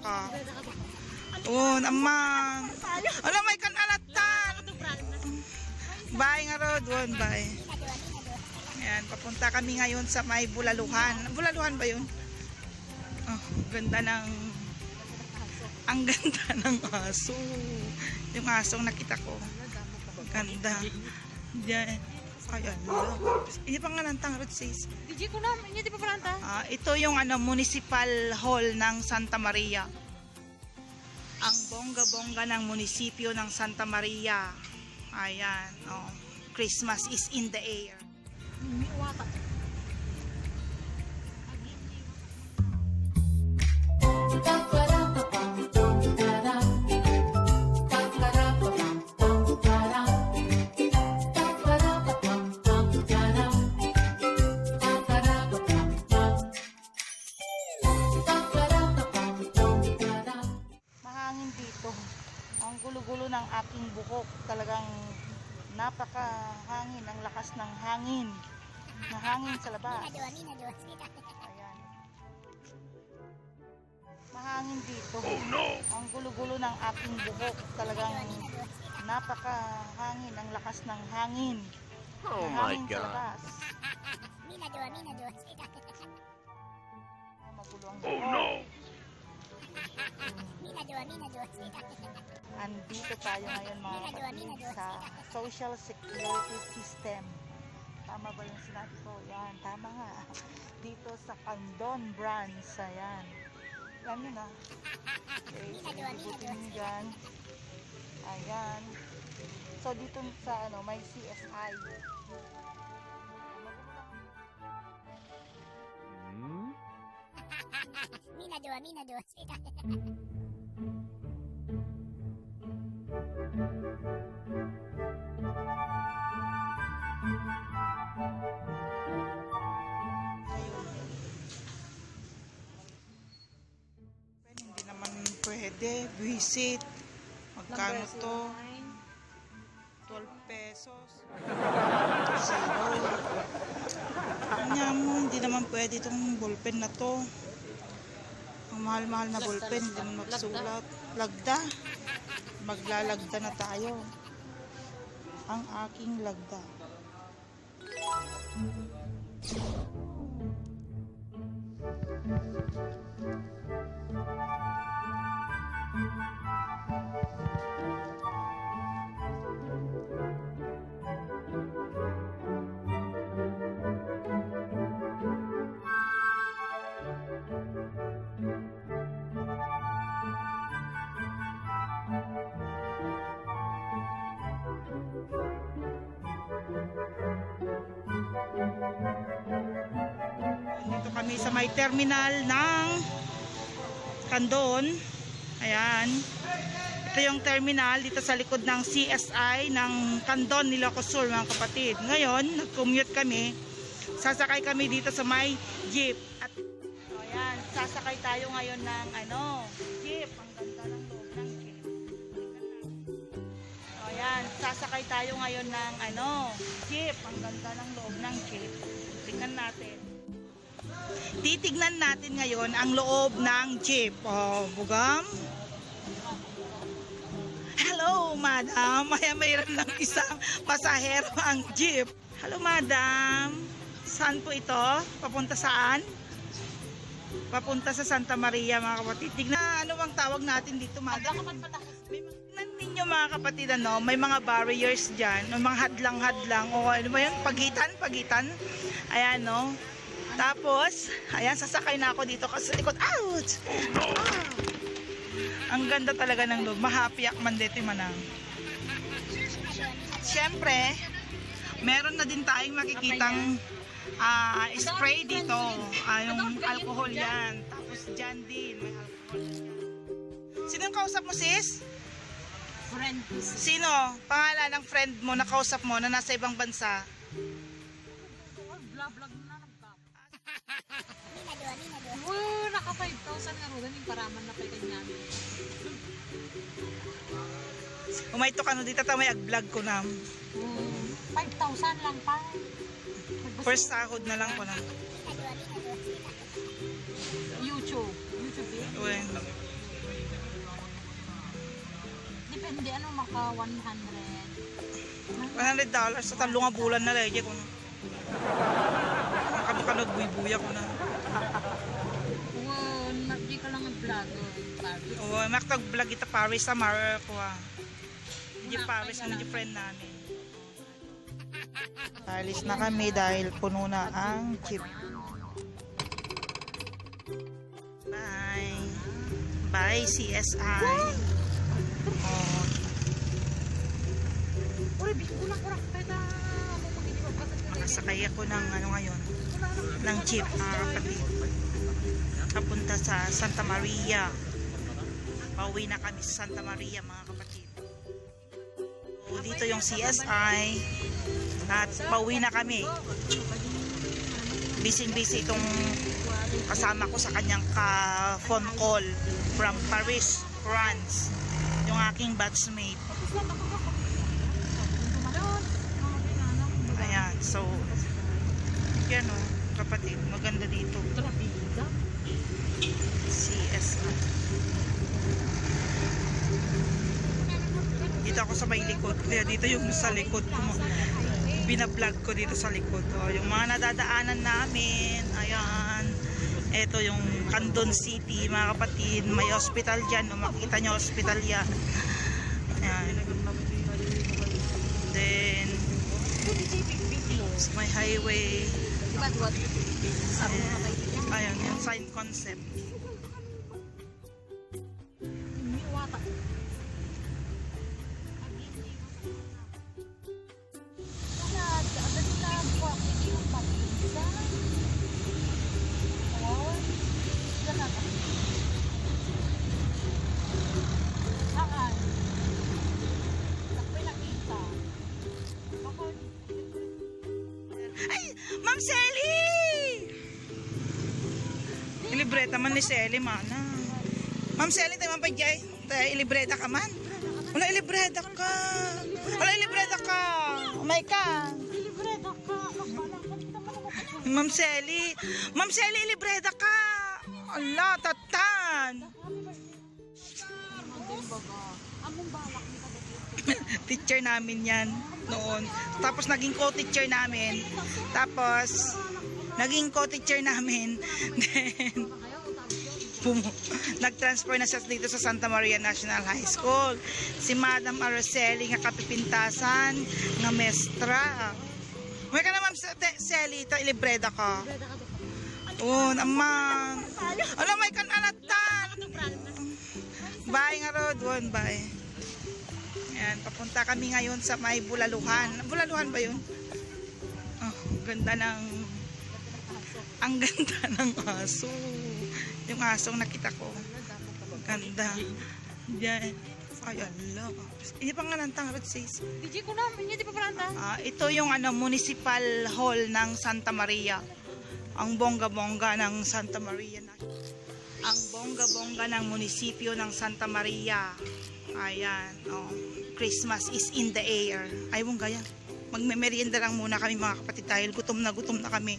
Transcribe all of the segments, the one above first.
ka. Oh, naman. Ano may kanalatan? Bye nga road. Bye. Ayan, papunta kami ngayon sa may Bulaluhan. Bulaluhan ba yun? Oh, ang ganda ng aso. Yung asong nakita ko. Ganda. Diyan. Ay, ala. Hindi pa nga nantang road sis. DJ ko na, hindi pa palanta. Ito yung municipal hall ng Santa Maria. Ang bongga-bongga ng munisipyo ng Santa Maria. Ayan, oh. Christmas is in the air. Mahangin dito. Ang gulo-gulo ng aking buhok. Talagang napakahangin. Ang lakas ng hangin. Mahangin sa labas. Ayan. Mahangin dito. Oh, no. Ang gulo-gulo ng aking buhok. Talagang napakahangin. Ang lakas ng hangin. Oh mahangin my God. Sa labas. Magulo ang buhok. Oh no. Andito tayo ngayon mga kapatid sa Social Security System. Tama ba yung sinabi ko? Yan, tama nga. Dito sa Candon branch. Ayan. Yan yun ah. Okay, so ibutin nyo dyan. Ayan. So dito sa may CSI. Minado. Hindi naman pwede. Visit. Magkano to? 12 pesos. Zero. Kanya mo, hindi naman pwede itong ballpen na to. Ang mahal-mahal na ballpen, hindi naman magsulat. Lagda. Maglalagda na tayo. Ang aking lagda. Dito kami sa may terminal ng Candon. Ayan. Ito yung terminal dito sa likod ng CSI ng Candon, Ilocos Sur mga kapatid. Ngayon, nag-commute kami. Sasakay kami dito sa may jeep. At ayan, sasakay tayo ngayon ng jeep. Ang ganda ng loob ng jeep. Ayan, sasakay tayo ngayon ng jeep. Ang ganda ng loob ng jeep. Tingnan natin. Titignan natin ngayon ang loob ng jeep. Oh, bugam. Hello, madam. Mayroon lang isang pasahero ang jeep. Hello, madam. Saan po ito? Papunta saan? Papunta sa Santa Maria, mga kapatid. Tignan, ano bang tawag natin dito, madam? Tignan ninyo, mga kapatid, may mga barriers dyan. May mga hadlang-hadlang. O, ano ba yun? Pagitan. Ayan, no? Tapos, ayan, sasakay na ako dito kasi likod. Ouch! Ang ganda talaga ng loob. Mahapiyak man dito manang. Siyempre, meron na din tayong makikitang spray dito. Yung alcohol yan. Tapos dyan din, may alcohol. Sino yung kausap mo, sis? Friend. Sino? Pangalan ng friend mo na kausap mo na nasa ibang bansa? Vlog na naka 5,000 nga rin yung paraman na pwede niya. Umayto ka no dito ta may ag-vlog ko na. 5,000 lang pa. First sahod na lang ko na. YouTube. Uy. Depende, ano, maka 100. $100 sa talong nga bulan na lagi ko. Makabuy-buya ko na. Oo, di ka lang nag-vlog. Paris. Oo, makatag-vlog ita Paris sa Mara ko ah. Hindi Paris mo yung friend namin. Alis na kami dahil puno na ang jeep. Bye. Bye CSI. Oh. Uy, kulang kita. Makasakay ako ng ano ngayon, ng jeep kapatid. Papunta sa Santa Maria. Pauwi na kami sa Santa Maria mga kapatid. So, dito yung CSI at pauwi na kami. Busy itong kasama ko sa kanyang phone call from Paris, France. Yung aking batchmate. Ayan, so yan o, kapatid, maganda dito. CSI. Dito ako sa may likod. Kaya dito yung sa likod ko. Binablog ko dito sa likod. O, yung mga nadadaanan namin. Ayan. Ito yung Candon City, mga kapatid. May hospital dyan. O, makita nyo hospital yan. Ayan. Then, may highway. Ayan, yung sign concept. Ay, Ma'am Selly! Ilibreta man ni Selly, mana. Ma'am Selly, tayo man pa dyan. Ilibreta ka man. Wala, ilibreta ka. Wala, ilibreta ka. Umay ka. Libreta ka. Ma'am Selly. Ma'am Selly, ilibreta ka. Ala, tatan. Teacher namin yan noon. Tapos naging co-teacher namin. Tapos naging co-teacher namin. Then nag-transfer na siya dito sa Santa Maria National High School. Si Madam Araceli nga kapipintasan nga mestra. May ka na Ma'am Selly, ito ilibreda ka. Oo, naman. Ano may kananatan. Bye nga road, one bye. Ayan, papunta kami ngayon sa may Bulaluhan. Bulaluhan ba yun? Oh, ganda ng... Ang ganda ng aso. Yung asong nakita ko. Ganda. Diyan. Ay, ala. Hindi pa nga nantang road says. DJ ko namin, hindi pa paranta. Ito yung Municipal Hall ng Santa Maria. Ang bongga-bongga ng Santa Maria. Ang bongga-bongga ng munisipyo ng Santa Maria. Ayan, oh. Christmas is in the air. Ay, bongga yan. Magme-merienda lang muna kami mga kapatid dahil gutom na kami.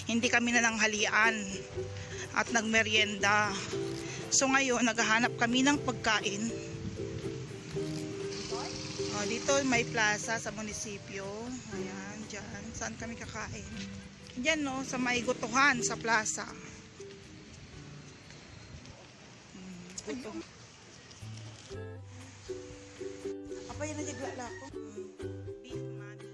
Hindi kami na nanghalian at nagmerienda. So ngayon, naghahanap kami ng pagkain. Oh, dito may plaza sa munisipyo. Ayan, dyan. Saan kami kakain? Dyan, no, sa may gutuhan sa plaza. Guto. Apa yan na jagla ko? Beef mami.